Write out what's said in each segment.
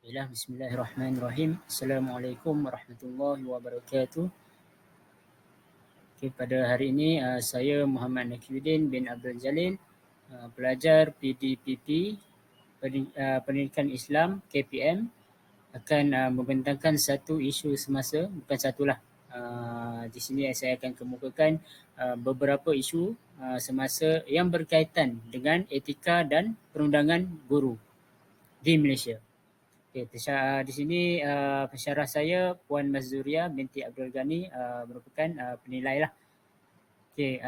Bismillahirrahmanirrahim. Assalamualaikum warahmatullahi wabarakatuh. Okay, pada hari ini saya Muhammad Nakiuddin bin Abdul Jalil, pelajar PDPP Pendidikan Islam KPM, akan membentangkan satu isu semasa, bukan satulah. Di sini saya akan kemukakan beberapa isu semasa yang berkaitan dengan etika dan perundangan guru di Malaysia. Okay, di sini pensyarah saya Puan Mazuria binti Abdul Ghani merupakan penilai lah. Okay,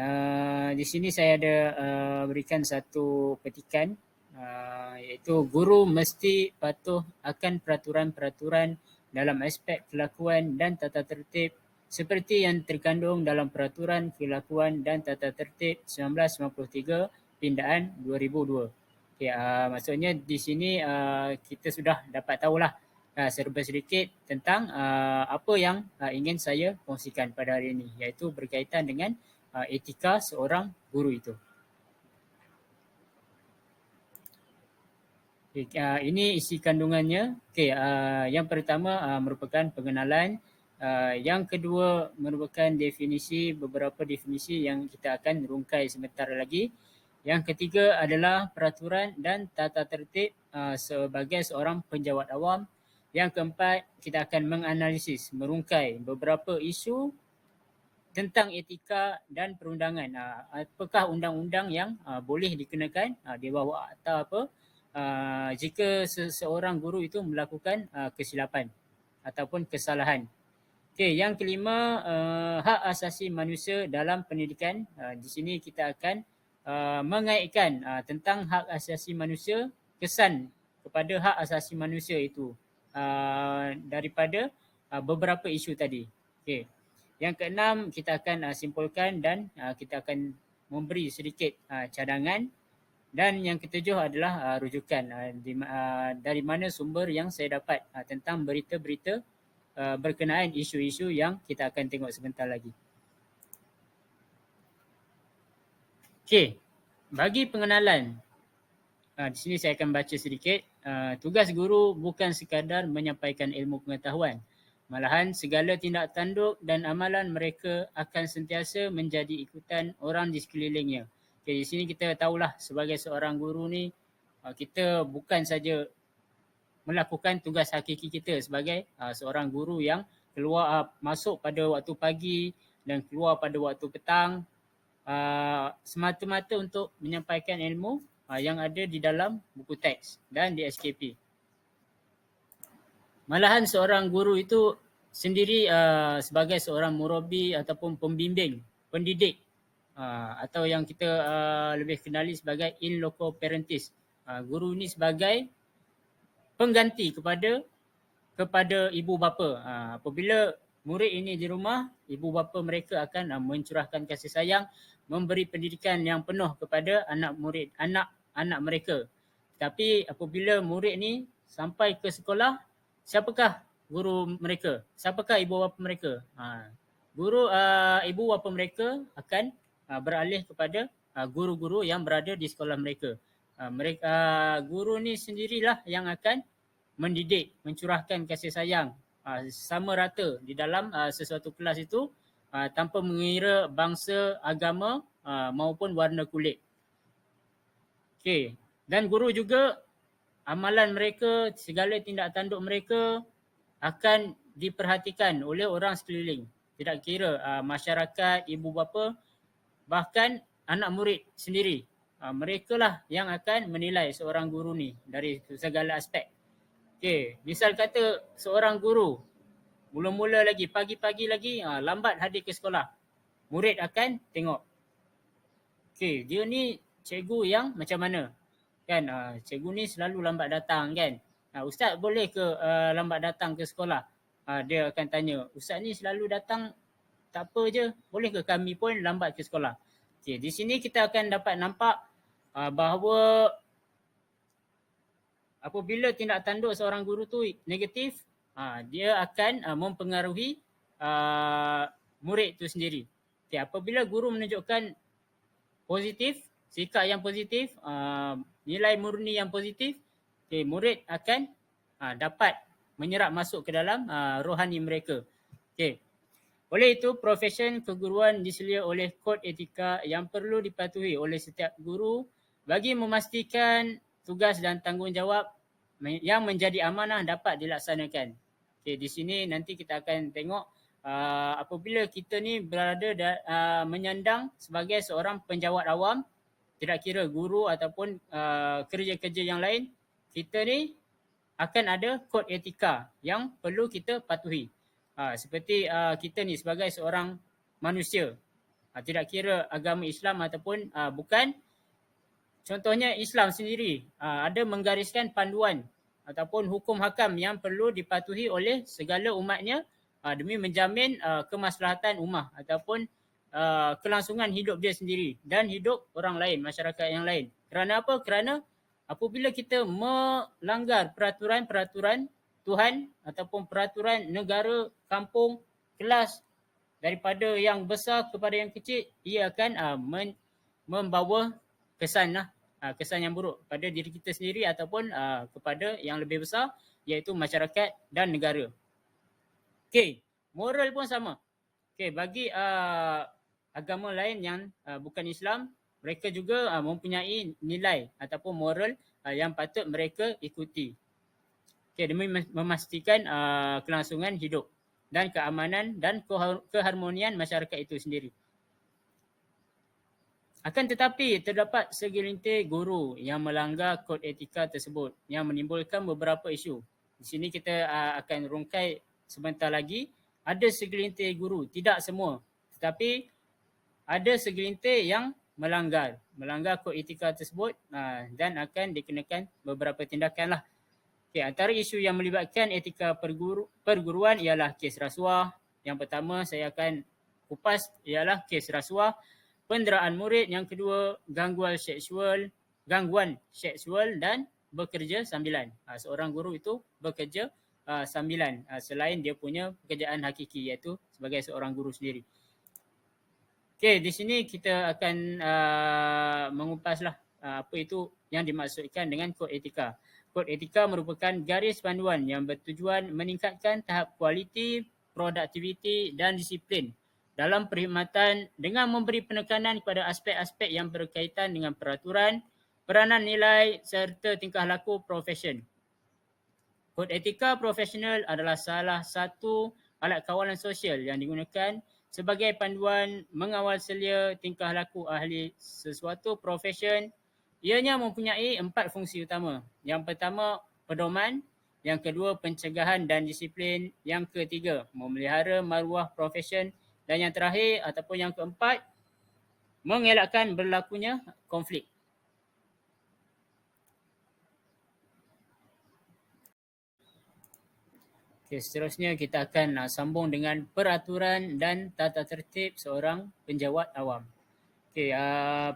di sini saya ada berikan satu petikan iaitu guru mesti patuh akan peraturan-peraturan dalam aspek kelakuan dan tata tertib seperti yang terkandung dalam Peraturan Kelakuan dan Tata Tertib 1993 Pindaan 2002. Okay, maksudnya di sini kita sudah dapat tahulah serba sedikit tentang apa yang ingin saya kongsikan pada hari ini, iaitu berkaitan dengan etika seorang guru itu. Okay, ini isi kandungannya. Okay, yang pertama merupakan pengenalan. Yang kedua merupakan beberapa definisi yang kita akan rungkai sebentar lagi. Yang ketiga adalah peraturan dan tata tertib sebagai seorang penjawat awam. Yang keempat, kita akan menganalisis, merungkai beberapa isu tentang etika dan perundangan. Apakah undang-undang yang boleh dikenakan di bawah akta apa jika seseorang guru itu melakukan kesilapan ataupun kesalahan. Okey, yang kelima, hak asasi manusia dalam pendidikan. Di sini kita akan mengaitkan tentang hak asasi manusia, kesan kepada hak asasi manusia itu daripada beberapa isu tadi. Okey. Yang keenam, kita akan simpulkan dan kita akan memberi sedikit cadangan. Dan yang ketujuh adalah rujukan dari mana sumber yang saya dapat tentang berita-berita berkenaan isu-isu yang kita akan tengok sebentar lagi. Okey, bagi pengenalan, di sini saya akan baca sedikit. Tugas guru bukan sekadar menyampaikan ilmu pengetahuan. Malahan segala tindak tanduk dan amalan mereka akan sentiasa menjadi ikutan orang di sekelilingnya. Okay, di sini kita tahulah sebagai seorang guru ni, kita bukan saja melakukan tugas hakiki kita sebagai seorang guru yang keluar masuk pada waktu pagi dan keluar pada waktu petang semata-mata untuk menyampaikan ilmu yang ada di dalam buku teks dan di SKP. Malahan seorang guru itu sendiri sebagai seorang murabi ataupun pembimbing, pendidik atau yang kita lebih kenali sebagai in loco parentis. Guru ini sebagai pengganti kepada ibu bapa. Apabila murid ini di rumah, ibu bapa mereka akan mencurahkan kasih sayang, memberi pendidikan yang penuh kepada anak mereka. Tapi apabila murid ni sampai ke sekolah, siapakah guru mereka? Siapakah ibu bapa mereka? Ibu bapa mereka akan beralih kepada guru-guru yang berada di sekolah mereka. Guru ni sendirilah yang akan mendidik, mencurahkan kasih sayang sama rata di dalam sesuatu kelas itu tanpa mengira bangsa, agama maupun warna kulit. Okey, dan guru juga amalan mereka, segala tindak tanduk mereka akan diperhatikan oleh orang sekeliling. Tidak kira masyarakat, ibu bapa, bahkan anak murid sendiri. Mereka lah yang akan menilai seorang guru ni dari segala aspek. Okey, misal kata seorang guru mula-mula lagi, pagi-pagi lagi lambat hadir ke sekolah. Murid akan tengok. Okey, dia ni cikgu yang macam mana? Kan cikgu ni selalu lambat datang kan. Ustaz boleh ke lambat datang ke sekolah? Dia akan tanya, ustaz ni selalu datang tak apa je, boleh ke kami pun lambat ke sekolah? Okey, di sini kita akan dapat nampak bahawa apabila tindak tanduk seorang guru tu negatif, dia akan mempengaruhi murid tu sendiri. Okay, apabila guru menunjukkan positif, sikap yang positif, nilai murni yang positif, okay, murid akan dapat menyerap masuk ke dalam rohani mereka. Okey. Oleh itu, profesyen keguruan diselia oleh kod etika yang perlu dipatuhi oleh setiap guru bagi memastikan tugas dan tanggungjawab yang menjadi amanah dapat dilaksanakan. Okey, di sini nanti kita akan tengok apabila kita ni berada menyandang sebagai seorang penjawat awam, tidak kira guru ataupun kerja-kerja yang lain, kita ni akan ada kod etika yang perlu kita patuhi. Seperti kita ni sebagai seorang manusia, tidak kira agama Islam ataupun bukan. Contohnya Islam sendiri ada menggariskan panduan ataupun hukum hakam yang perlu dipatuhi oleh segala umatnya demi menjamin kemaslahatan ummah ataupun kelangsungan hidup dia sendiri dan hidup orang lain, masyarakat yang lain. Kerana apa? Kerana apabila kita melanggar peraturan-peraturan Tuhan ataupun peraturan negara, kampung, kelas daripada yang besar kepada yang kecil, ia akan membawa kesan kesan yang buruk pada diri kita sendiri ataupun kepada yang lebih besar, iaitu masyarakat dan negara. Okey, moral pun sama. Okey, bagi agama lain yang bukan Islam, mereka juga mempunyai nilai ataupun moral yang patut mereka ikuti. Okey, demi memastikan kelangsungan hidup dan keamanan dan keharmonian masyarakat itu sendiri. Akan tetapi, terdapat segelintir guru yang melanggar kod etika tersebut yang menimbulkan beberapa isu. Di sini kita akan rungkai sebentar lagi. Ada segelintir guru, tidak semua, tetapi ada segelintir yang melanggar kod etika tersebut dan akan dikenakan beberapa tindakan lah. Okay, antara isu yang melibatkan etika perguruan ialah kes rasuah. Yang pertama saya akan kupas ialah kes rasuah, penderaan murid. Yang kedua, gangguan seksual dan bekerja sambilan. Seorang guru itu bekerja sambilan selain dia punya pekerjaan hakiki, iaitu sebagai seorang guru sendiri. Okey, di sini kita akan mengupaslah apa itu yang dimaksudkan dengan kod etika. Kod etika merupakan garis panduan yang bertujuan meningkatkan tahap kualiti, produktiviti dan disiplin dalam perkhidmatan dengan memberi penekanan kepada aspek-aspek yang berkaitan dengan peraturan, peranan nilai serta tingkah laku profesyen. Kod etika profesional adalah salah satu alat kawalan sosial yang digunakan sebagai panduan mengawal selia tingkah laku ahli sesuatu profesyen. Ianya mempunyai 4 fungsi utama. Yang pertama, pedoman. Yang kedua, pencegahan dan disiplin. Yang ketiga, memelihara maruah profesyen. Dan yang terakhir ataupun yang keempat, mengelakkan berlakunya konflik. Okay, seterusnya kita akan sambung dengan peraturan dan tata tertib seorang penjawat awam. Okay,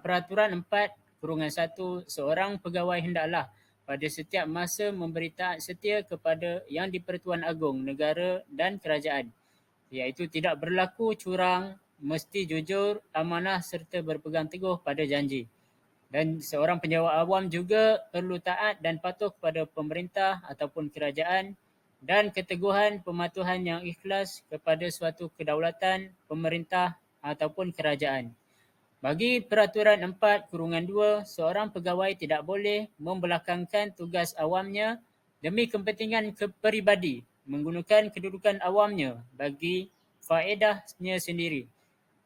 peraturan 4/1, seorang pegawai hendaklah pada setiap masa memberi taat setia kepada Yang di-Pertuan Agong Negara dan Kerajaan, iaitu tidak berlaku curang, mesti jujur, amanah serta berpegang teguh pada janji. Dan seorang penjawat awam juga perlu taat dan patuh kepada pemerintah ataupun kerajaan dan keteguhan pematuhan yang ikhlas kepada suatu kedaulatan, pemerintah ataupun kerajaan. Bagi peraturan 4/2, seorang pegawai tidak boleh membelakangkan tugas awamnya demi kepentingan peribadi menggunakan kedudukan awamnya bagi faedahnya sendiri.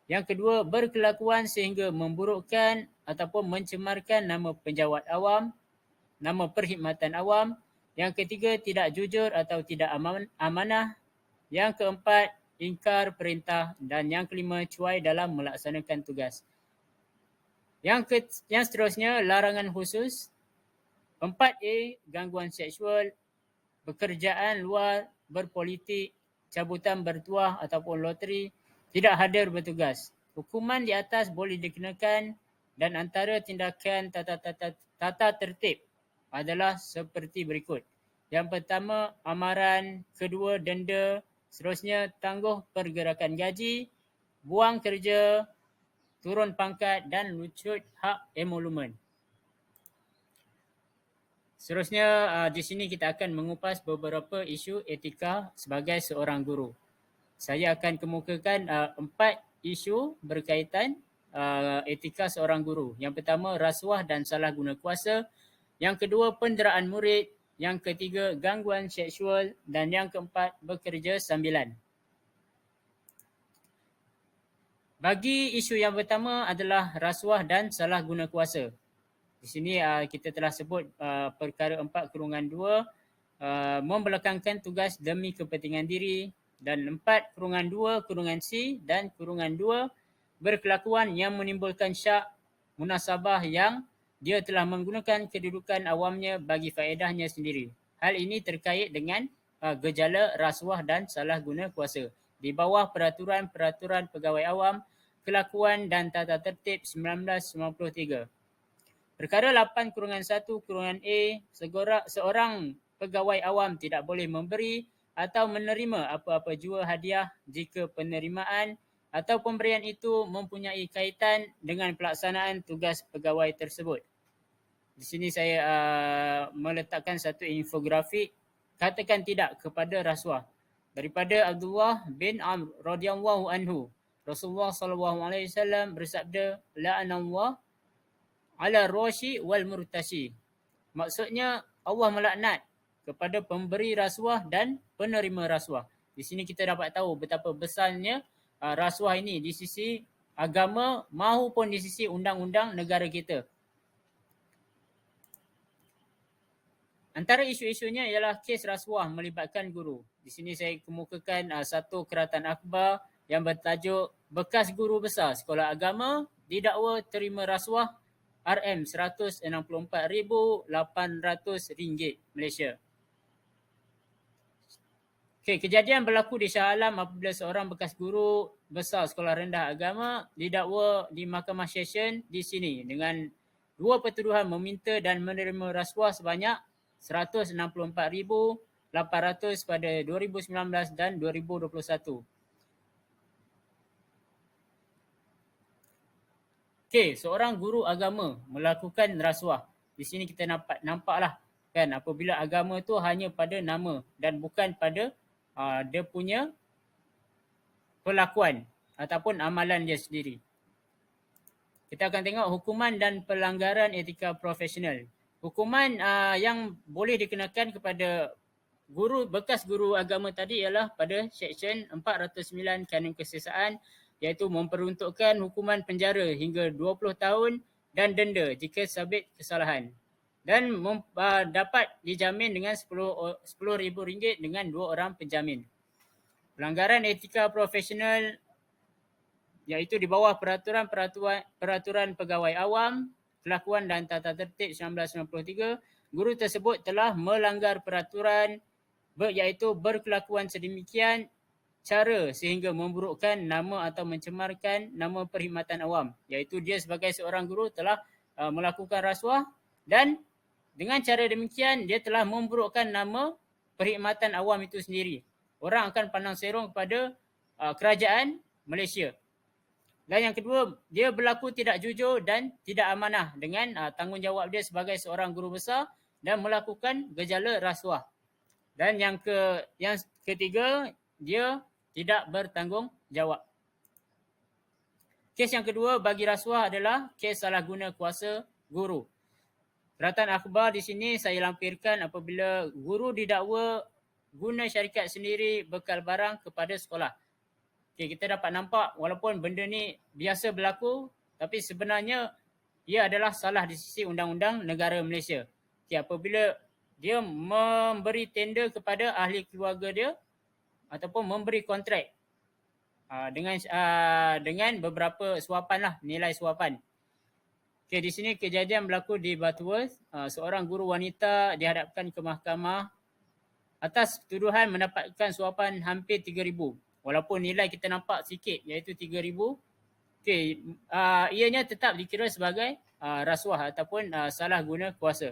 Yang kedua, berkelakuan sehingga memburukkan ataupun mencemarkan nama penjawat awam, nama perkhidmatan awam. Yang ketiga, tidak jujur atau tidak amanah. Yang keempat, ingkar perintah. Dan yang kelima, cuai dalam melaksanakan tugas. Yang seterusnya, larangan khusus. 4A, gangguan seksual, pekerjaan luar, berpolitik, cabutan bertuah ataupun loteri, tidak hadir bertugas. Hukuman di atas boleh dikenakan dan antara tindakan tata tertib adalah seperti berikut. Yang pertama, amaran. Kedua, denda. Seterusnya, tangguh pergerakan gaji, buang kerja, turun pangkat dan lucut hak emolumen. Seterusnya di sini kita akan mengupas beberapa isu etika sebagai seorang guru. Saya akan kemukakan 4 isu berkaitan etika seorang guru. Yang pertama, rasuah dan salah guna kuasa. Yang kedua, penderaan murid. Yang ketiga, gangguan seksual. Dan yang keempat, bekerja sambilan. Bagi isu yang pertama adalah rasuah dan salah guna kuasa. Di sini kita telah sebut perkara 4/2, membelakangkan tugas demi kepentingan diri, dan 4/2(c) dan (2) berkelakuan yang menimbulkan syak munasabah yang dia telah menggunakan kedudukan awamnya bagi faedahnya sendiri. Hal ini terkait dengan gejala rasuah dan salah guna kuasa di bawah Peraturan Pegawai Awam, Kelakuan dan Tata Tertib 1993. Perkara 8/1(a), seorang pegawai awam tidak boleh memberi atau menerima apa-apa jua hadiah jika penerimaan atau pemberian itu mempunyai kaitan dengan pelaksanaan tugas pegawai tersebut. Di sini saya meletakkan satu infografik, katakan tidak kepada rasuah. Daripada Abdullah bin Amr radhiyallahu anhu, Rasulullah SAW bersabda, la'anallah ala rashi wal murtashi. Maksudnya Allah melaknat kepada pemberi rasuah dan penerima rasuah. Di sini kita dapat tahu betapa besarnya rasuah ini di sisi agama maupun di sisi undang-undang negara kita. Antara isu-isunya ialah kes rasuah melibatkan guru. Di sini saya kemukakan satu keratan akhbar yang bertajuk bekas guru besar sekolah agama didakwa terima rasuah RM164,800 Malaysia. Okay, kejadian berlaku di Shah Alam apabila seorang bekas guru besar sekolah rendah agama didakwa di Mahkamah Session di sini dengan 2 pertuduhan meminta dan menerima rasuah sebanyak RM164,800 pada 2019 dan 2021. Okey, seorang guru agama melakukan rasuah. Di sini kita nampaklah kan apabila agama tu hanya pada nama dan bukan pada dia punya perlakuan ataupun amalan dia sendiri. Kita akan tengok hukuman dan pelanggaran etika profesional. Hukuman yang boleh dikenakan kepada bekas guru agama tadi ialah pada Seksyen 409 Kanun Kesesaan, iaitu memperuntukkan hukuman penjara hingga 20 tahun dan denda jika sabit kesalahan. Dan dapat dijamin dengan RM10,000 dengan 2 orang penjamin. Pelanggaran etika profesional iaitu di bawah Peraturan Pegawai Awam, Kelakuan dan Tata Tertib 1993, guru tersebut telah melanggar peraturan iaitu berkelakuan sedemikian cara sehingga memburukkan nama atau mencemarkan nama perkhidmatan awam, iaitu dia sebagai seorang guru telah melakukan rasuah dan dengan cara demikian dia telah memburukkan nama perkhidmatan awam itu sendiri. Orang akan pandang serong kepada kerajaan Malaysia. Dan yang kedua, dia berlaku tidak jujur dan tidak amanah dengan tanggungjawab dia sebagai seorang guru besar dan melakukan gejala rasuah. Dan yang ketiga, dia tidak bertanggungjawab. Kes yang kedua bagi rasuah adalah kes salah guna kuasa guru. Keratan akhbar di sini saya lampirkan apabila guru didakwa guna syarikat sendiri bekal barang kepada sekolah. Okay, kita dapat nampak walaupun benda ni biasa berlaku, tapi sebenarnya ia adalah salah di sisi undang-undang negara Malaysia. Okay, apabila dia memberi tender kepada ahli keluarga dia ataupun memberi kontrak dengan beberapa suapan lah, nilai suapan. Okay, di sini kejadian berlaku di Butterworth. Seorang guru wanita dihadapkan ke mahkamah atas tuduhan mendapatkan suapan hampir RM3,000. Walaupun nilai kita nampak sikit iaitu RM3,000. Okay, ianya tetap dikira sebagai rasuah ataupun salah guna kuasa.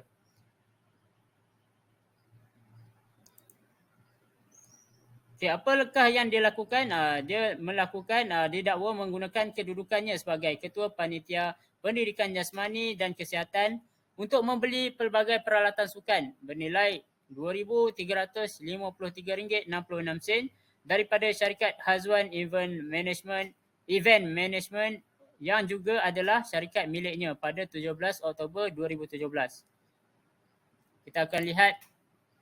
Okay, apa lekah yang dia lakukan? Dia melakukan didakwa menggunakan kedudukannya sebagai Ketua Panitia Pendidikan Jasmani dan Kesihatan untuk membeli pelbagai peralatan sukan bernilai RM2,353.66 daripada syarikat Hazwan Event Management yang juga adalah syarikat miliknya pada 17 Oktober 2017. Kita akan lihat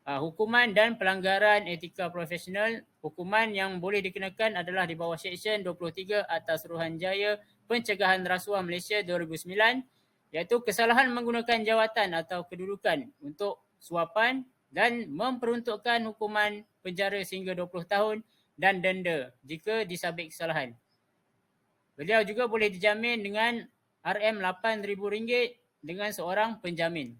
hukuman dan pelanggaran etika profesional. Hukuman yang boleh dikenakan adalah di bawah Seksyen 23 atas Suruhanjaya Pencegahan Rasuah Malaysia 2009, iaitu kesalahan menggunakan jawatan atau kedudukan untuk suapan dan memperuntukkan hukuman penjara sehingga 20 tahun dan denda jika disabit kesalahan. Beliau juga boleh dijamin dengan RM8,000 dengan seorang penjamin.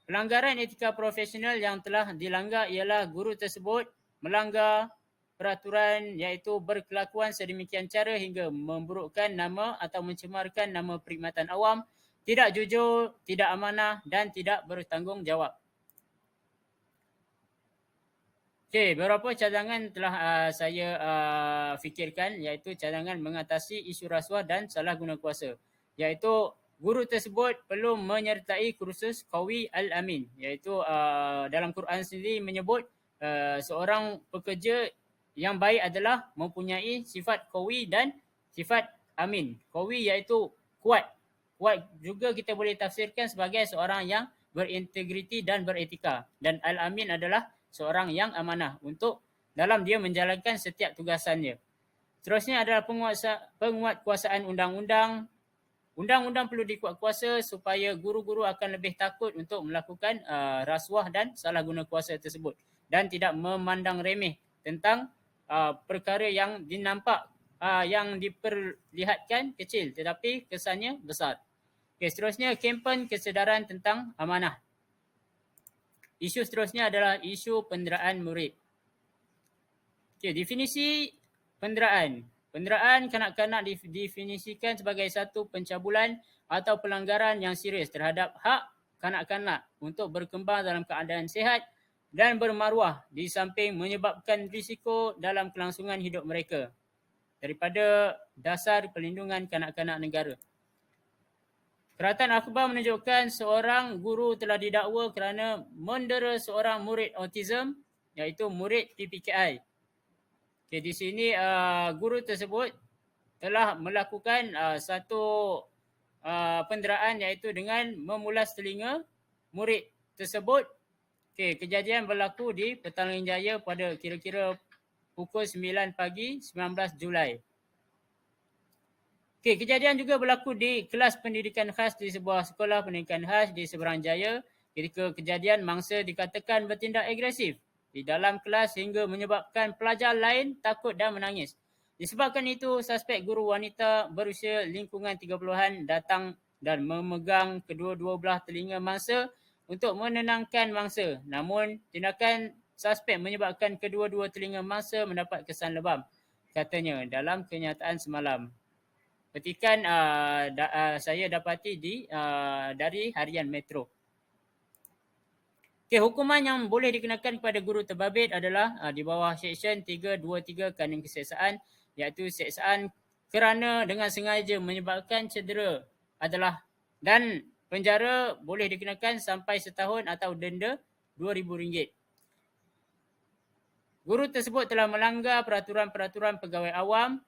Pelanggaran etika profesional yang telah dilanggar ialah guru tersebut melanggar peraturan iaitu berkelakuan sedemikian cara hingga memburukkan nama atau mencemarkan nama perkhidmatan awam, tidak jujur, tidak amanah dan tidak bertanggungjawab. Okey, beberapa cadangan telah saya fikirkan, iaitu cadangan mengatasi isu rasuah dan salah guna kuasa, iaitu guru tersebut perlu menyertai kursus Qawi Al-Amin, iaitu dalam Quran sendiri menyebut seorang pekerja yang baik adalah mempunyai sifat Qawi dan sifat Amin. Qawi iaitu kuat. Kuat juga kita boleh tafsirkan sebagai seorang yang berintegriti dan beretika. Dan Al-Amin adalah seorang yang amanah untuk dalam dia menjalankan setiap tugasannya. Seterusnya adalah penguatkuasaan undang-undang. Undang-undang perlu dikuatkuasa supaya guru-guru akan lebih takut untuk melakukan rasuah dan salah guna kuasa tersebut dan tidak memandang remeh tentang perkara yang dinampak yang diperlihatkan kecil tetapi kesannya besar. Okay, seterusnya kempen kesedaran tentang amanah. Isu seterusnya adalah isu penderaan murid. Okay, definisi penderaan. Penderaan kanak-kanak didefinisikan sebagai satu pencabulan atau pelanggaran yang serius terhadap hak kanak-kanak untuk berkembang dalam keadaan sihat dan bermaruah di samping menyebabkan risiko dalam kelangsungan hidup mereka daripada dasar perlindungan kanak-kanak negara. Keratan akhbar menunjukkan seorang guru telah didakwa kerana mendera seorang murid autism, iaitu murid PPKI. Okay, di sini guru tersebut telah melakukan satu penderaan iaitu dengan memulas telinga murid tersebut. Okay, kejadian berlaku di Petaling Jaya pada kira-kira pukul 9 pagi 19 Julai. Okay, kejadian juga berlaku di kelas pendidikan khas di sebuah sekolah pendidikan khas di Seberang Jaya ketika kejadian mangsa dikatakan bertindak agresif di dalam kelas hingga menyebabkan pelajar lain takut dan menangis. Disebabkan itu, suspek guru wanita berusia lingkungan 30-an datang dan memegang kedua-dua belah telinga mangsa untuk menenangkan mangsa. Namun, tindakan suspek menyebabkan kedua-dua telinga mangsa mendapat kesan lebam, katanya dalam kenyataan semalam. Petikan saya dapati dari Harian Metro. Okay, hukuman yang boleh dikenakan kepada guru terbabit adalah di bawah Seksyen 323 Kanun Keseksaan, iaitu seksaan kerana dengan sengaja menyebabkan cedera adalah dan penjara boleh dikenakan sampai setahun atau denda RM2,000. Guru tersebut telah melanggar peraturan-peraturan pegawai awam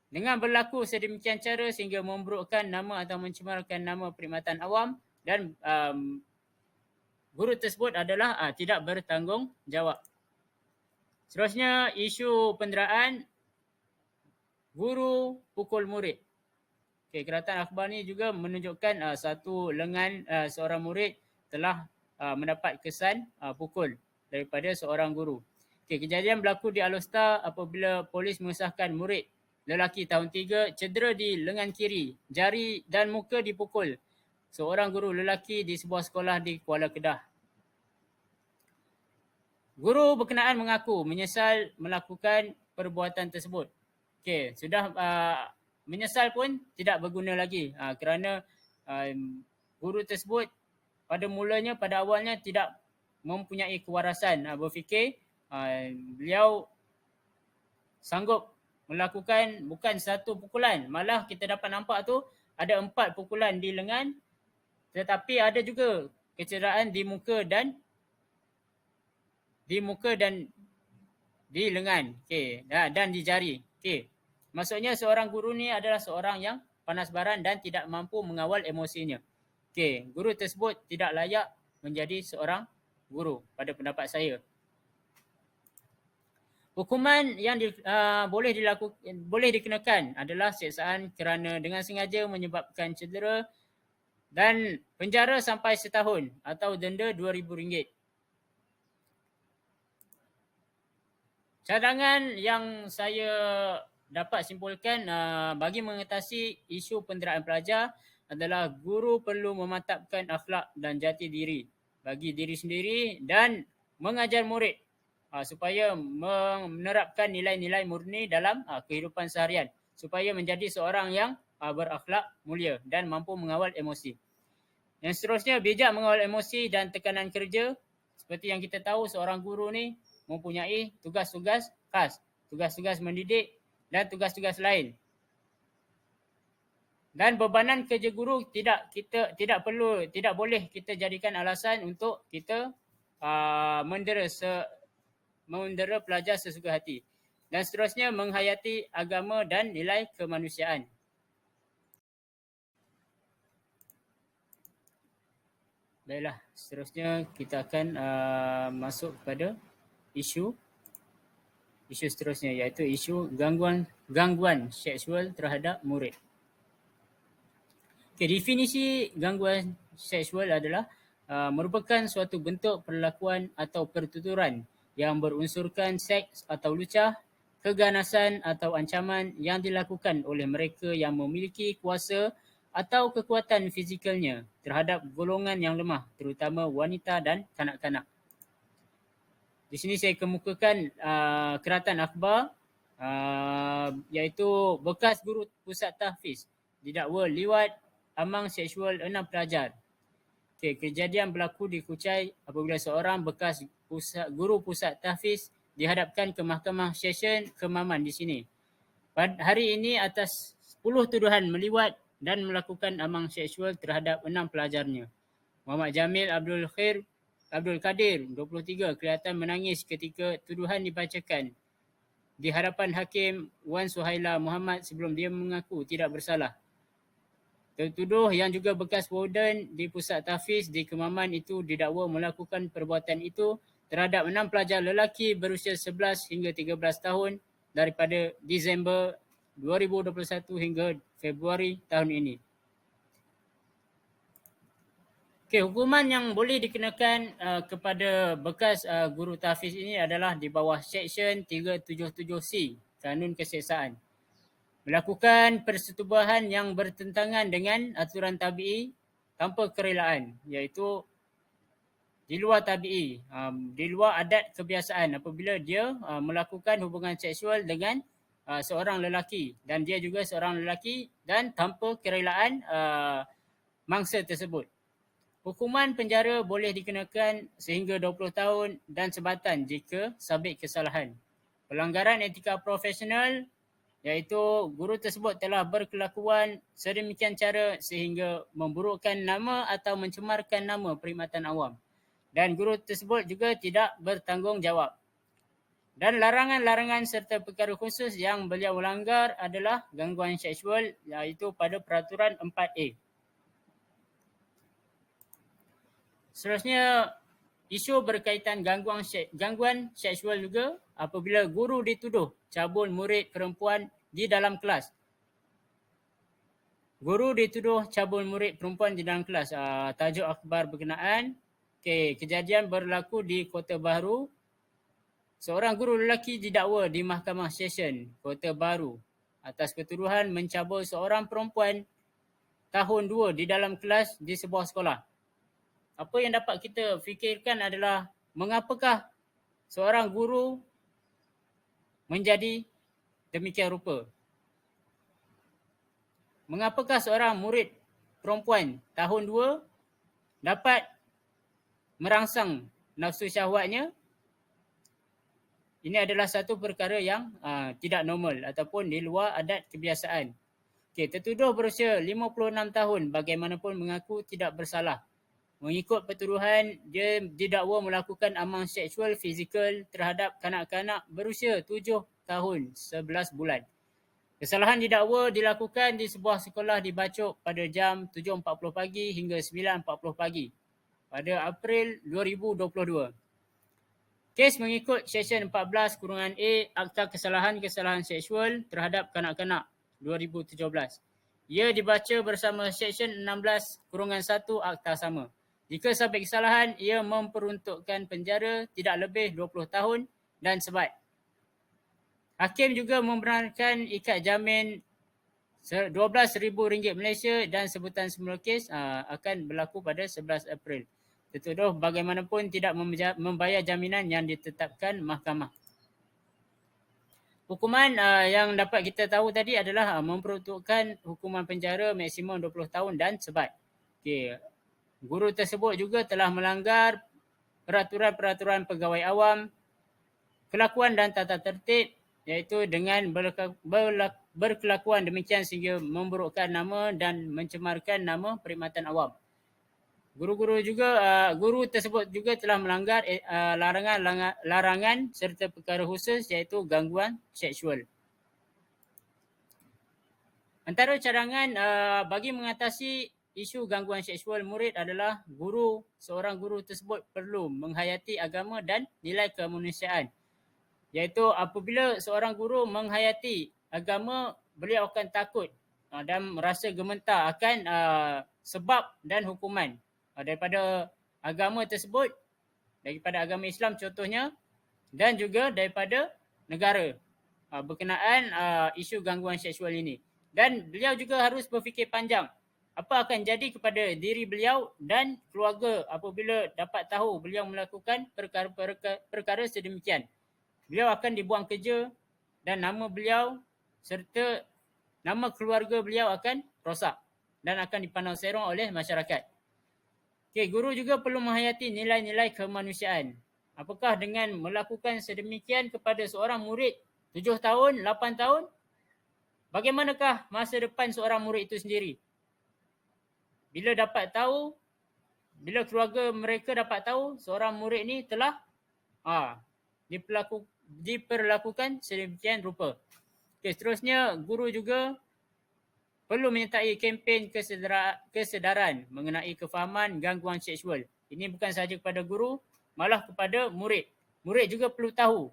dengan berlaku sedemikian cara sehingga memburukkan nama atau mencemarkan nama perkhidmatan awam dan guru tersebut adalah tidak bertanggungjawab. Seterusnya, isu penderaan guru pukul murid. Okay, keratan akhbar ni juga menunjukkan satu lengan seorang murid telah mendapat kesan pukul daripada seorang guru. Okay, kejadian berlaku di Alor-Star apabila polis mengesahkan murid lelaki tahun 3 cedera di lengan kiri, jari dan muka dipukul seorang guru lelaki di sebuah sekolah di Kuala Kedah. Guru berkenaan mengaku menyesal melakukan perbuatan tersebut. Okey, sudah menyesal pun tidak berguna lagi kerana guru tersebut pada awalnya tidak mempunyai kewarasan berfikir. Beliau sanggup melakukan bukan satu pukulan, malah kita dapat nampak tu ada 4 pukulan di lengan tetapi ada juga kecederaan di muka dan di lengan, dan di jari. Maksudnya seorang guru ni adalah seorang yang panas baran dan tidak mampu mengawal emosinya. Guru tersebut tidak layak menjadi seorang guru pada pendapat saya. Hukuman yang boleh dikenakan adalah siksaan kerana dengan sengaja menyebabkan cedera dan penjara sampai setahun atau denda RM2,000. Cadangan yang saya dapat simpulkan bagi mengatasi isu penderaan pelajar adalah guru perlu memantapkan akhlak dan jati diri bagi diri sendiri dan mengajar murid supaya menerapkan nilai-nilai murni dalam kehidupan seharian supaya menjadi seorang yang berakhlak mulia dan mampu mengawal emosi. Yang seterusnya, bijak mengawal emosi dan tekanan kerja. Seperti yang kita tahu, seorang guru ni mempunyai tugas-tugas khas, tugas-tugas mendidik dan tugas-tugas lain. Dan bebanan kerja guru tidak boleh kita jadikan alasan untuk kita mendera pelajar sesuka hati. Dan seterusnya, menghayati agama dan nilai kemanusiaan. Baiklah, seterusnya kita akan masuk kepada isu seterusnya, iaitu isu gangguan seksual terhadap murid. Definisi gangguan seksual adalah merupakan suatu bentuk perlakuan atau pertuturan yang berunsurkan seks atau lucah, keganasan atau ancaman yang dilakukan oleh mereka yang memiliki kuasa atau kekuatan fizikalnya terhadap golongan yang lemah, terutama wanita dan kanak-kanak. Di sini saya kemukakan keratan akhbar, iaitu bekas guru pusat tahfiz didakwa liwat amang seksual 6 pelajar. Kejadian berlaku di Kuchai apabila seorang bekas guru pusat tahfiz dihadapkan ke Mahkamah Session Kemaman di sini. Pada hari ini atas 10 tuduhan meliwat dan melakukan amang seksual terhadap 6 pelajarnya. Muhammad Jamil Abdul Kadir, 23, kelihatan menangis ketika tuduhan dibacakan di hadapan Hakim Wan Suhaila Muhammad sebelum dia mengaku tidak bersalah. Tertuduh yang juga bekas warden di pusat tahfiz di Kemaman itu didakwa melakukan perbuatan itu terhadap 6 pelajar lelaki berusia 11 hingga 13 tahun daripada Disember 2021 hingga Februari tahun ini. Hukuman yang boleh dikenakan kepada bekas guru tahfiz ini adalah di bawah Seksyen 377C Kanun Keseksaan. Melakukan persetubuhan yang bertentangan dengan aturan tabi'i tanpa kerelaan, iaitu di luar tabi'i, di luar adat kebiasaan apabila dia melakukan hubungan seksual dengan seorang lelaki dan dia juga seorang lelaki dan tanpa kerelaan mangsa tersebut. Hukuman penjara boleh dikenakan sehingga 20 tahun dan sebatan jika sabit kesalahan. Pelanggaran etika profesional, iaitu guru tersebut telah berkelakuan sedemikian cara sehingga memburukkan nama atau mencemarkan nama perkhidmatan awam. Dan guru tersebut juga tidak bertanggungjawab. Dan larangan-larangan serta perkara khusus yang beliau langgar adalah gangguan seksual, iaitu pada peraturan 4A. Seterusnya, isu berkaitan gangguan seksual juga apabila guru dituduh cabul murid perempuan di dalam kelas. Guru dituduh cabul murid perempuan di dalam kelas. Tajuk akhbar berkenaan. Kejadian berlaku di Kota Baru. Seorang guru lelaki didakwa di Mahkamah Session Kota Baru atas ketuduhan mencabul seorang perempuan tahun 2 di dalam kelas di sebuah sekolah. Apa yang dapat kita fikirkan adalah mengapakah seorang guru menjadi demikian rupa? Mengapakah seorang murid perempuan tahun 2 dapat merangsang nafsu syahwatnya? Ini adalah satu perkara yang tidak normal ataupun di luar adat kebiasaan. Tertuduh berusia 56 tahun bagaimanapun mengaku tidak bersalah. Mengikut pertuduhan, dia didakwa melakukan amal seksual fizikal terhadap kanak-kanak berusia 7 tahun 11 bulan. Kesalahan didakwa dilakukan di sebuah sekolah di Bacok pada jam 7.40 pagi hingga 9.40 pagi pada April 2022. Kes mengikut Seksyen 14-A Akta Kesalahan-Kesalahan Seksual terhadap Kanak-kanak 2017. Ia dibaca bersama Seksyen 16-1 Akta sama. Jika sampai kesalahan, ia memperuntukkan penjara tidak lebih 20 tahun dan sebat. Hakim juga membenarkan ikat jamin RM12,000 Malaysia dan sebutan semula kes akan berlaku pada 11 April. Tertuduh bagaimanapun tidak membayar jaminan yang ditetapkan mahkamah. Hukuman yang dapat kita tahu tadi adalah memperuntukkan hukuman penjara maksimum 20 tahun dan sebat. Guru tersebut juga telah melanggar peraturan-peraturan pegawai awam, kelakuan dan tata tertib, iaitu dengan berkelakuan demikian sehingga memburukkan nama dan mencemarkan nama perkhidmatan awam. Guru tersebut juga telah melanggar larangan serta perkara khusus iaitu gangguan seksual. Antara cadangan bagi mengatasi isu gangguan seksual murid adalah seorang guru tersebut perlu menghayati agama dan nilai kemanusiaan. Iaitu apabila seorang guru menghayati agama, beliau akan takut dan merasa gemetar akan sebab dan hukuman daripada agama tersebut, daripada agama Islam contohnya, dan juga daripada negara berkenaan isu gangguan seksual ini. Dan beliau juga harus berfikir panjang. Apa akan jadi kepada diri beliau dan keluarga apabila dapat tahu beliau melakukan perkara sedemikian. Beliau akan dibuang kerja dan nama beliau serta nama keluarga beliau akan rosak dan akan dipandang serong oleh masyarakat. Guru juga perlu menghayati nilai-nilai kemanusiaan. Apakah dengan melakukan sedemikian kepada seorang murid 7 tahun, 8 tahun, bagaimanakah masa depan seorang murid itu sendiri? Bila keluarga mereka dapat tahu seorang murid ni telah diperlakukan sedemikian rupa. Seterusnya, guru juga perlu menyertai kempen kesedaran mengenai kefahaman gangguan seksual. Ini bukan sahaja kepada guru, malah kepada murid. Murid juga perlu tahu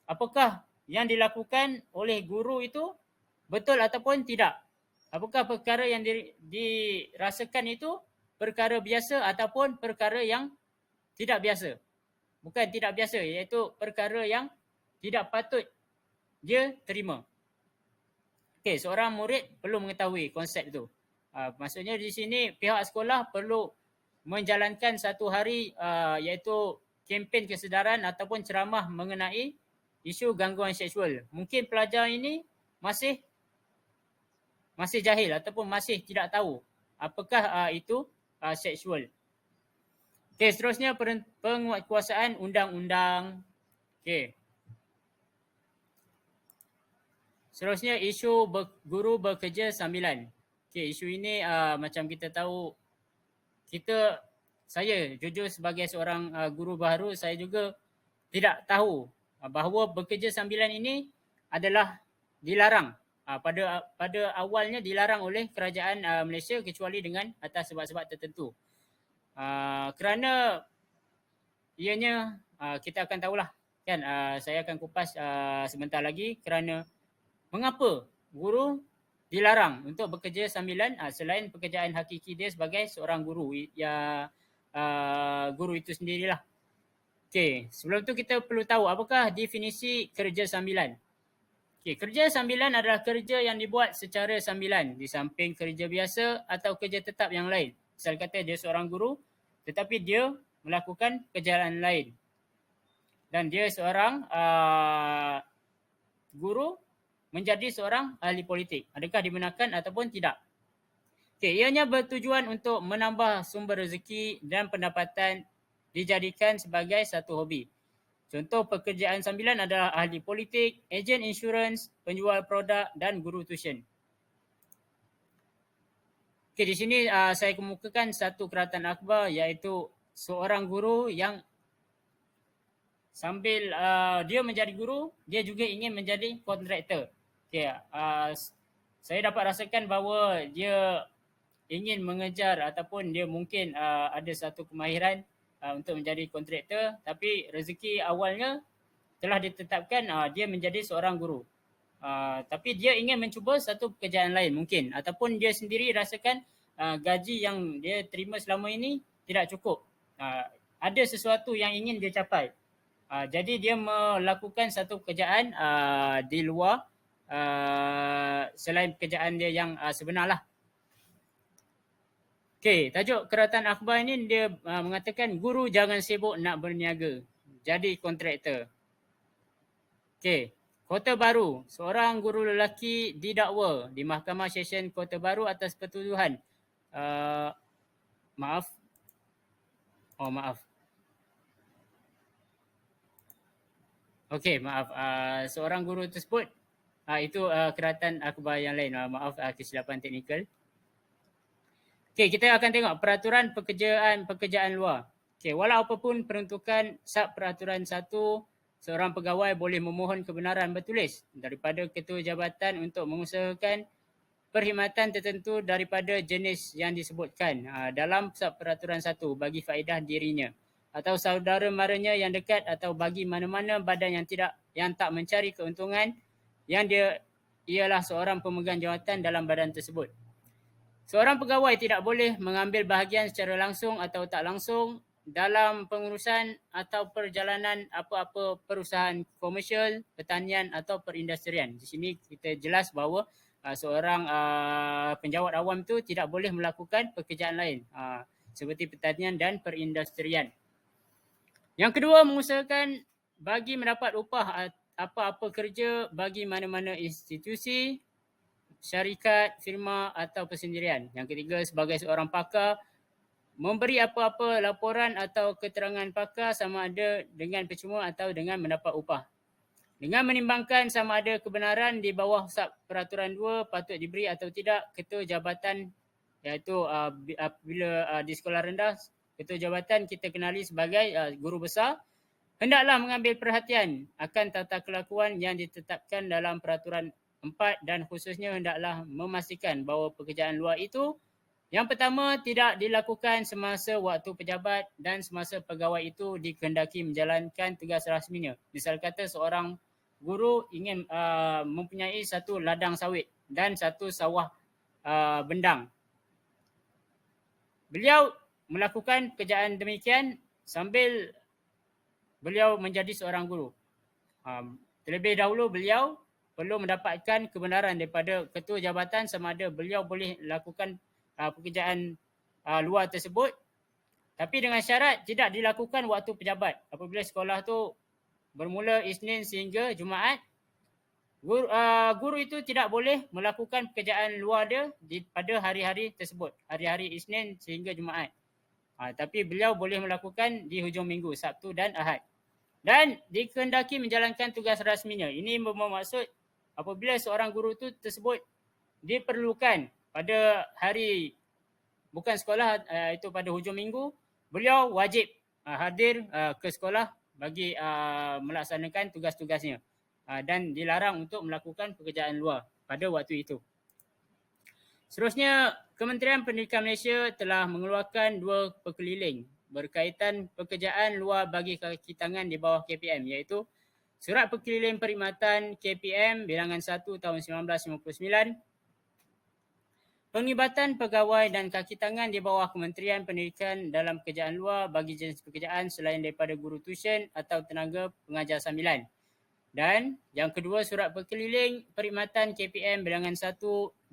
apakah yang dilakukan oleh guru itu betul ataupun tidak. Apakah perkara yang dirasakan itu perkara biasa ataupun perkara yang tidak biasa. Bukan tidak biasa, iaitu perkara yang tidak patut dia terima. Seorang murid perlu mengetahui konsep itu. Maksudnya di sini pihak sekolah perlu menjalankan satu hari iaitu kempen kesedaran ataupun ceramah mengenai isu gangguan seksual. Mungkin pelajar ini masih jahil ataupun masih tidak tahu apakah itu seksual. Seterusnya penguatkuasaan undang-undang. Seterusnya isu guru bekerja sambilan. Isu ini macam kita tahu, saya jujur sebagai seorang guru baharu, saya juga tidak tahu bahawa bekerja sambilan ini adalah dilarang. Pada awalnya dilarang oleh kerajaan Malaysia kecuali dengan atas sebab-sebab tertentu. Kerana ianya kita akan tahulah kan, saya akan kupas sebentar lagi kerana mengapa guru dilarang untuk bekerja sambilan selain pekerjaan hakiki dia sebagai seorang guru, guru itu sendirilah. Sebelum tu kita perlu tahu apakah definisi kerja sambilan. Kerja sambilan adalah kerja yang dibuat secara sambilan di samping kerja biasa atau kerja tetap yang lain. Misal kata dia seorang guru tetapi dia melakukan pekerjaan lain. Dan dia seorang guru menjadi seorang ahli politik. Adakah dibenarkan ataupun tidak? Ianya bertujuan untuk menambah sumber rezeki dan pendapatan dijadikan sebagai satu hobi. Contoh pekerjaan sambilan adalah ahli politik, ejen insurans, penjual produk dan guru tuition. Okey, di sini saya kemukakan satu keratan akhbar iaitu seorang guru yang sambil dia menjadi guru, dia juga ingin menjadi kontraktor. Okey, saya dapat rasakan bahawa dia ingin mengejar ataupun dia mungkin ada satu kemahiran untuk menjadi kontraktor, tapi rezeki awalnya telah ditetapkan dia menjadi seorang guru. Tapi dia ingin mencuba satu pekerjaan lain mungkin, ataupun dia sendiri rasakan gaji yang dia terima selama ini tidak cukup. Ada sesuatu yang ingin dia capai. Jadi dia melakukan satu pekerjaan di luar selain pekerjaan dia yang sebenar lah. Okey, tajuk keratan akhbar ini dia mengatakan guru jangan sibuk nak berniaga, jadi kontraktor. Okey, Kota Baru, seorang guru lelaki didakwa di Mahkamah Session Kota Baru atas pertuduhan maaf. Okey, maaf. Seorang guru tersebut itu keratan akhbar yang lain. Maaf kesilapan teknikal. Okey, kita akan tengok peraturan pekerjaan luar. Okey, walau apapun peruntukan Sub Peraturan 1, seorang pegawai boleh memohon kebenaran bertulis daripada ketua jabatan untuk mengusahakan perkhidmatan tertentu daripada jenis yang disebutkan dalam Sub Peraturan 1 bagi faedah dirinya atau saudara maranya yang dekat atau bagi mana-mana badan yang tak mencari keuntungan yang dia ialah seorang pemegang jawatan dalam badan tersebut. Seorang pegawai tidak boleh mengambil bahagian secara langsung atau tak langsung dalam pengurusan atau perjalanan apa-apa perusahaan komersial, pertanian atau perindustrian. Di sini kita jelas bahawa seorang penjawat awam tu tidak boleh melakukan pekerjaan lain seperti pertanian dan perindustrian. Yang kedua, mengusahakan bagi mendapat upah apa-apa kerja bagi mana-mana institusi, syarikat, firma atau persendirian. Yang ketiga, sebagai seorang pakar, memberi apa-apa laporan atau keterangan pakar sama ada dengan percuma atau dengan mendapat upah. Dengan menimbangkan sama ada kebenaran di bawah Sub Peraturan 2 patut diberi atau tidak, ketua jabatan iaitu bila di sekolah rendah, ketua jabatan kita kenali sebagai guru besar, hendaklah mengambil perhatian akan tata kelakuan yang ditetapkan dalam Peraturan 4 dan khususnya hendaklah memastikan bahawa pekerjaan luar itu yang pertama tidak dilakukan semasa waktu pejabat dan semasa pegawai itu dikehendaki menjalankan tugas rasminya. Misal kata seorang guru ingin mempunyai satu ladang sawit dan satu sawah bendang. Beliau melakukan pekerjaan demikian sambil beliau menjadi seorang guru. Terlebih dahulu beliau perlu mendapatkan kebenaran daripada ketua jabatan sama ada beliau boleh lakukan pekerjaan luar tersebut, tapi dengan syarat tidak dilakukan waktu pejabat. Apabila sekolah tu bermula Isnin sehingga Jumaat, guru itu tidak boleh melakukan pekerjaan luar dia pada hari-hari tersebut, hari-hari Isnin sehingga Jumaat. Tapi beliau boleh melakukan di hujung minggu, Sabtu dan Ahad. Dan dikehendaki menjalankan tugas rasminya. Ini bermaksud apabila seorang guru tersebut diperlukan pada hari bukan sekolah, itu pada hujung minggu, beliau wajib hadir ke sekolah bagi melaksanakan tugas-tugasnya dan dilarang untuk melakukan pekerjaan luar pada waktu itu. Seterusnya, Kementerian Pendidikan Malaysia telah mengeluarkan 2 perkeliling berkaitan pekerjaan luar bagi kaki tangan di bawah KPM, iaitu Surat Perkeliling Perkhidmatan KPM bilangan 1 tahun 1959, penglibatan pegawai dan kaki tangan di bawah Kementerian Pendidikan dalam pekerjaan luar bagi jenis pekerjaan selain daripada guru tuisyen atau tenaga pengajar sambilan. Dan yang kedua, Surat Perkeliling Perkhidmatan KPM bilangan 1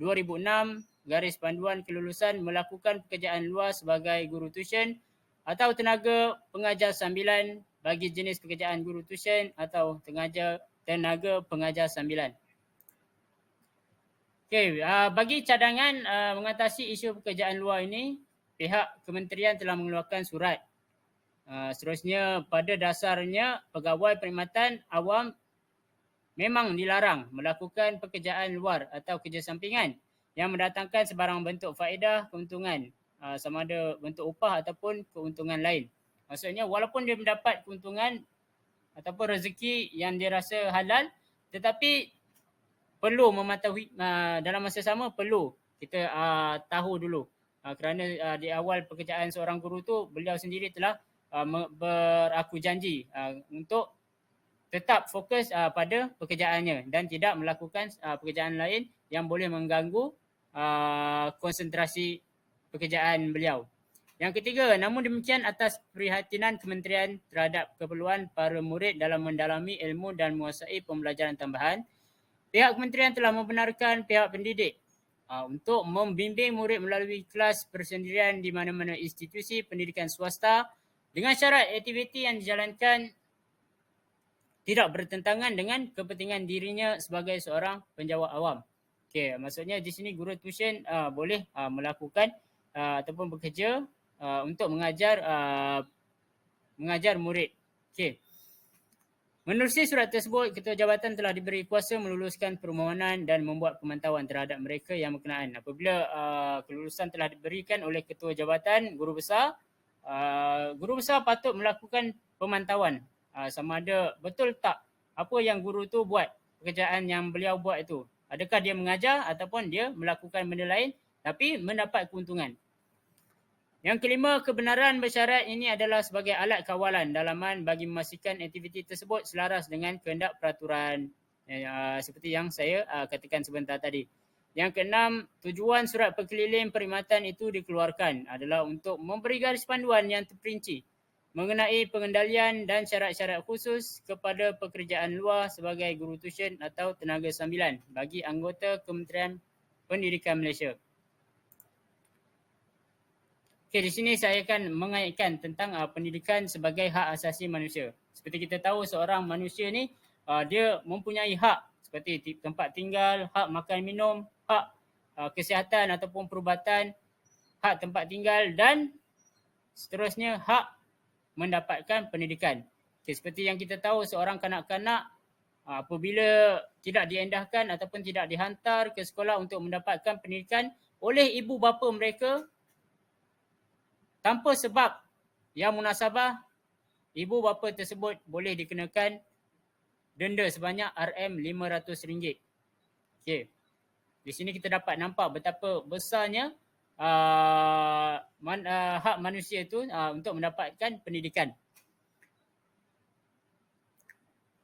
2006 garis panduan kelulusan melakukan pekerjaan luar sebagai guru tuisyen atau tenaga pengajar sambilan bagi jenis pekerjaan guru tuisyen atau tenaga pengajar sambilan. Okey, bagi cadangan mengatasi isu pekerjaan luar ini, pihak kementerian telah mengeluarkan surat. Seterusnya, pada dasarnya pegawai perkhidmatan awam memang dilarang melakukan pekerjaan luar atau kerja sampingan yang mendatangkan sebarang bentuk faedah, keuntungan, sama ada bentuk upah ataupun keuntungan lain. Maksudnya walaupun dia mendapat keuntungan ataupun rezeki yang dia rasa halal, tetapi perlu mematuhi dalam masa sama perlu kita tahu dulu kerana di awal pekerjaan seorang guru tu beliau sendiri telah beraku janji untuk tetap fokus pada pekerjaannya dan tidak melakukan pekerjaan lain yang boleh mengganggu konsentrasi pekerjaan beliau. Yang ketiga, namun demikian atas perhatian kementerian terhadap keperluan para murid dalam mendalami ilmu dan menguasai pembelajaran tambahan, pihak kementerian telah membenarkan pihak pendidik untuk membimbing murid melalui kelas persendirian di mana-mana institusi pendidikan swasta dengan syarat aktiviti yang dijalankan tidak bertentangan dengan kepentingan dirinya sebagai seorang penjawat awam. Okey, maksudnya di sini guru tuition boleh melakukan ataupun bekerja untuk mengajar murid. Okey. Menerusi surat tersebut, Ketua Jabatan telah diberi kuasa meluluskan permohonan dan membuat pemantauan terhadap mereka yang berkenaan. Apabila kelulusan telah diberikan oleh Ketua Jabatan, guru besar patut melakukan pemantauan sama ada betul tak apa yang guru tu buat, pekerjaan yang beliau buat itu. Adakah dia mengajar ataupun dia melakukan benda lain tapi mendapat keuntungan. Yang kelima, kebenaran bersyarat ini adalah sebagai alat kawalan dalaman bagi memastikan aktiviti tersebut selaras dengan kehendak peraturan seperti yang saya katakan sebentar tadi. Yang keenam, tujuan surat perkeliling perkhidmatan itu dikeluarkan adalah untuk memberi garis panduan yang terperinci mengenai pengendalian dan syarat-syarat khusus kepada pekerjaan luar sebagai guru tuition atau tenaga sambilan bagi anggota Kementerian Pendidikan Malaysia. Okay, di sini saya akan mengaitkan tentang pendidikan sebagai hak asasi manusia. Seperti kita tahu seorang manusia ni dia mempunyai hak seperti tempat tinggal, hak makan minum, hak kesihatan ataupun perubatan, hak tempat tinggal dan seterusnya hak mendapatkan pendidikan. Okay, seperti yang kita tahu seorang kanak-kanak apabila tidak diendahkan ataupun tidak dihantar ke sekolah untuk mendapatkan pendidikan oleh ibu bapa mereka, tanpa sebab yang munasabah, ibu bapa tersebut boleh dikenakan denda sebanyak RM500. Okey. Di sini kita dapat nampak betapa besarnya hak manusia itu untuk mendapatkan pendidikan.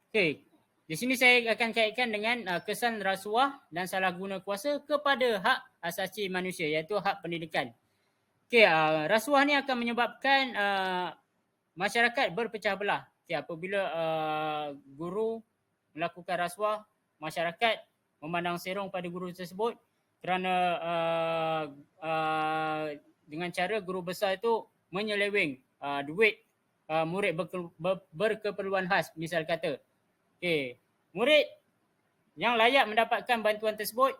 Okey. Di sini saya akan kaitkan dengan kesan rasuah dan salah guna kuasa kepada hak asasi manusia iaitu hak pendidikan. Okay, rasuah ni akan menyebabkan masyarakat berpecah belah. Okay, apabila guru melakukan rasuah, masyarakat memandang serong pada guru tersebut kerana dengan cara guru besar itu menyeleweng duit murid berkeperluan khas, misal kata. Okay, murid yang layak mendapatkan bantuan tersebut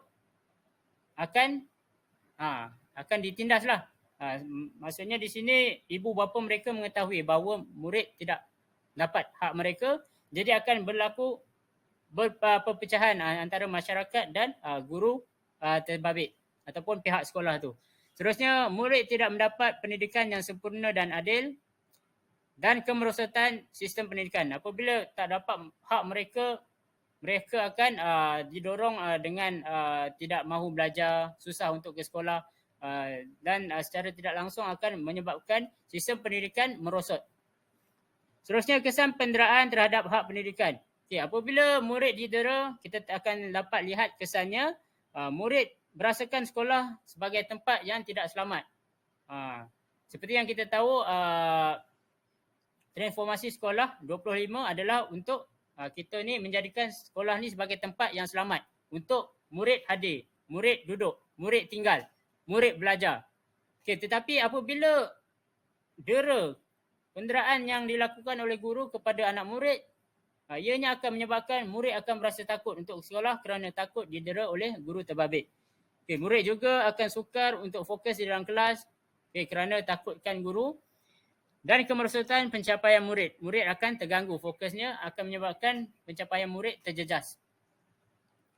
akan ditindaslah. Maksudnya di sini ibu bapa mereka mengetahui bahawa murid tidak dapat hak mereka, jadi akan berlaku perpecahan antara masyarakat dan guru terbabit ataupun pihak sekolah tu. Seterusnya, murid tidak mendapat pendidikan yang sempurna dan adil dan kemerosotan sistem pendidikan. Apabila tak dapat hak mereka, mereka akan didorong dengan tidak mahu belajar, susah untuk ke sekolah, dan secara tidak langsung akan menyebabkan sistem pendidikan merosot. Seterusnya, kesan penderaan terhadap hak pendidikan. Okay, apabila murid didera, kita akan dapat lihat kesannya murid merasakan sekolah sebagai tempat yang tidak selamat. Seperti yang kita tahu, transformasi sekolah 25 adalah untuk kita ni menjadikan sekolah ni sebagai tempat yang selamat untuk murid hadir, murid duduk, murid tinggal, murid belajar. Okay, tetapi apabila dera, penderaan yang dilakukan oleh guru kepada anak murid, ianya akan menyebabkan murid akan merasa takut untuk sekolah kerana takut didera oleh guru terbabit. Okay, murid juga akan sukar untuk fokus di dalam kelas kerana takutkan guru. Dan kemerosotan pencapaian murid. Murid akan terganggu fokusnya, akan menyebabkan pencapaian murid terjejas.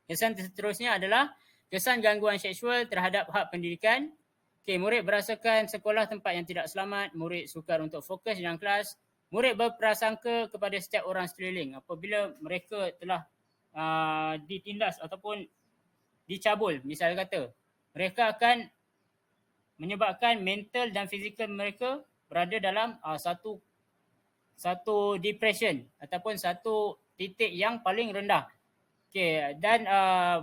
Kesan seterusnya adalah Kesan gangguan seksual terhadap hak pendidikan. Okey, murid berasakan sekolah tempat yang tidak selamat, murid sukar untuk fokus dalam kelas, murid berprasangka kepada setiap orang sekeliling apabila mereka telah ditindas ataupun dicabul, misal kata. Mereka akan menyebabkan mental dan fizikal mereka berada dalam satu depression ataupun satu titik yang paling rendah. Okey, dan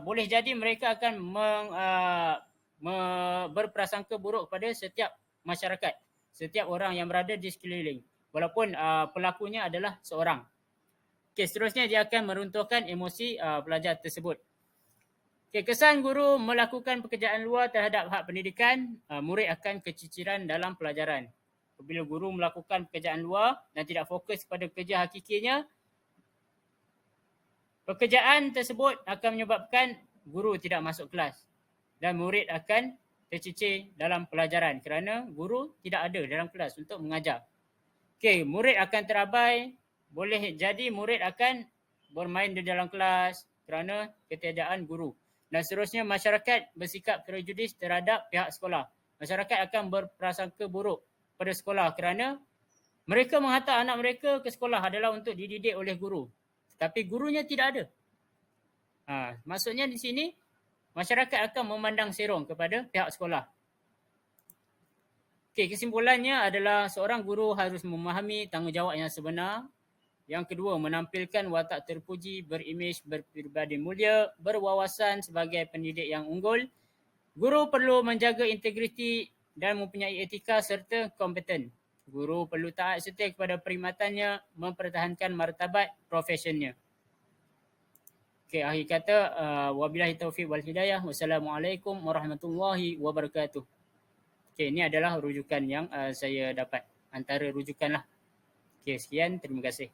boleh jadi mereka akan berprasangka buruk kepada setiap masyarakat, setiap orang yang berada di sekeliling, walaupun pelakunya adalah seorang. Okey, seterusnya dia akan meruntuhkan emosi pelajar tersebut. Okey, kesan guru melakukan pekerjaan luar terhadap hak pendidikan, murid akan keciciran dalam pelajaran. Apabila guru melakukan pekerjaan luar dan tidak fokus pada kerja hakikinya, pekerjaan tersebut akan menyebabkan guru tidak masuk kelas dan murid akan tercicir dalam pelajaran kerana guru tidak ada dalam kelas untuk mengajar. Okey, murid akan terabai, boleh jadi murid akan bermain di dalam kelas kerana ketiadaan guru. Dan seterusnya masyarakat bersikap prejudis terhadap pihak sekolah. Masyarakat akan berprasangka buruk pada sekolah kerana mereka menghantar anak mereka ke sekolah adalah untuk dididik oleh guru. Tapi gurunya tidak ada. Maksudnya di sini masyarakat akan memandang serong kepada pihak sekolah. Okey, kesimpulannya adalah seorang guru harus memahami tanggungjawab yang sebenar. Yang kedua, menampilkan watak terpuji, berimej, berpribadi mulia, berwawasan sebagai pendidik yang unggul. Guru perlu menjaga integriti dan mempunyai etika serta kompeten. Guru perlu taat setia kepada perkhidmatannya, mempertahankan martabat profesionnya. Okey, akhir kata, wabillahi taufiq wal hidayah. Wassalamualaikum warahmatullahi wabarakatuh. Okey, ini adalah rujukan yang saya dapat. Antara rujukan lah. Okey, sekian. Terima kasih.